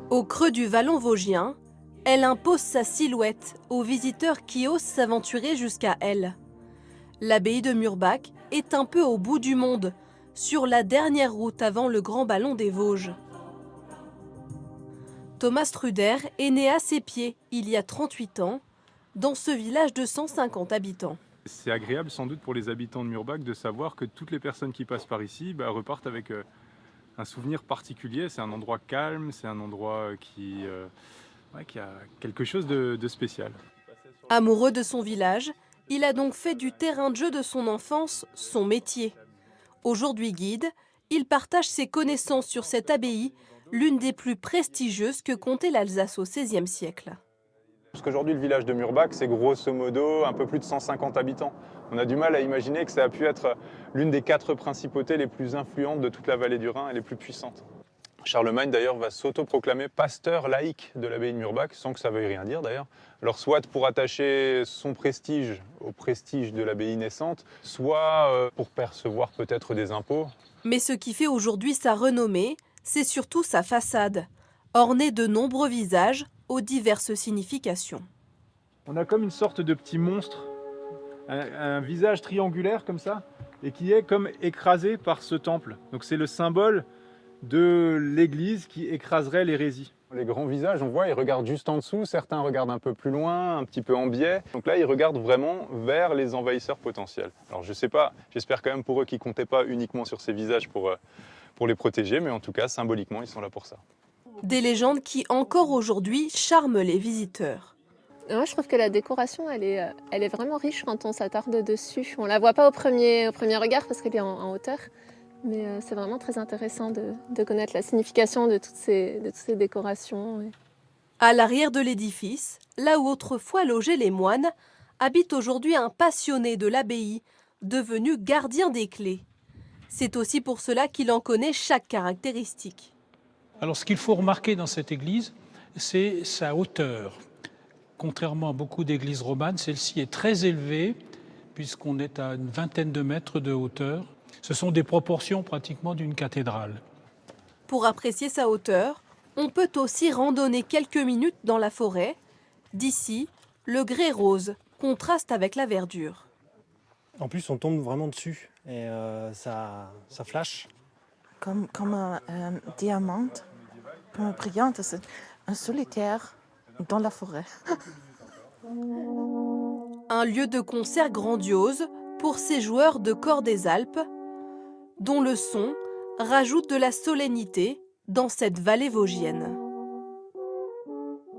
Au creux du vallon vosgien, elle impose sa silhouette aux visiteurs qui osent s'aventurer jusqu'à elle. L'abbaye de Murbach est un peu au bout du monde, sur la dernière route avant le Grand Ballon des Vosges. Thomas Struder est né à ses pieds il y a 38 ans, dans ce village de 150 habitants. C'est agréable sans doute pour les habitants de Murbach de savoir que toutes les personnes qui passent par ici repartent avec un souvenir particulier. C'est un endroit calme, c'est un endroit qui a quelque chose de spécial. Amoureux de son village, il a donc fait du terrain de jeu de son enfance son métier. Aujourd'hui guide, il partage ses connaissances sur cette abbaye, l'une des plus prestigieuses que comptait l'Alsace au XVIe siècle. Parce qu'aujourd'hui, le village de Murbach, c'est grosso modo un peu plus de 150 habitants. On a du mal à imaginer que ça a pu être l'une des 4 principautés les plus influentes de toute la vallée du Rhin et les plus puissantes. Charlemagne, d'ailleurs, va s'autoproclamer pasteur laïque de l'abbaye de Murbach, sans que ça veuille rien dire, d'ailleurs. Alors, soit pour attacher son prestige au prestige de l'abbaye naissante, soit pour percevoir peut-être des impôts. Mais ce qui fait aujourd'hui sa renommée, c'est surtout sa façade, ornée de nombreux visages aux diverses significations. On a comme une sorte de petit monstre, un visage triangulaire comme ça, et qui est comme écrasé par ce temple. Donc c'est le symbole de l'église qui écraserait l'hérésie. Les grands visages, on voit, ils regardent juste en dessous, certains regardent un peu plus loin, un petit peu en biais. Donc là, ils regardent vraiment vers les envahisseurs potentiels. Alors je sais pas, j'espère quand même pour eux qu'ils ne comptaient pas uniquement sur ces visages pour les protéger, mais en tout cas, symboliquement, ils sont là pour ça. Des légendes qui, encore aujourd'hui, charment les visiteurs. Moi, je trouve que la décoration, elle est vraiment riche quand on s'attarde dessus. On ne la voit pas au premier regard parce qu'elle est en hauteur, mais c'est vraiment très intéressant de connaître la signification de toutes ces décorations. À l'arrière de l'édifice, là où autrefois logeaient les moines, habite aujourd'hui un passionné de l'abbaye, devenu gardien des clés. C'est aussi pour cela qu'il en connaît chaque caractéristique. Alors ce qu'il faut remarquer dans cette église, c'est sa hauteur. Contrairement à beaucoup d'églises romanes, celle-ci est très élevée, puisqu'on est à une vingtaine de mètres de hauteur. Ce sont des proportions pratiquement d'une cathédrale. Pour apprécier sa hauteur, on peut aussi randonner quelques minutes dans la forêt. D'ici, le grès rose contraste avec la verdure. En plus, on tombe vraiment dessus et ça flash. Comme un diamant, comme un brillant, c'est un solitaire dans la forêt. Un lieu de concert grandiose pour ces joueurs de cor des Alpes, dont le son rajoute de la solennité dans cette vallée vosgienne.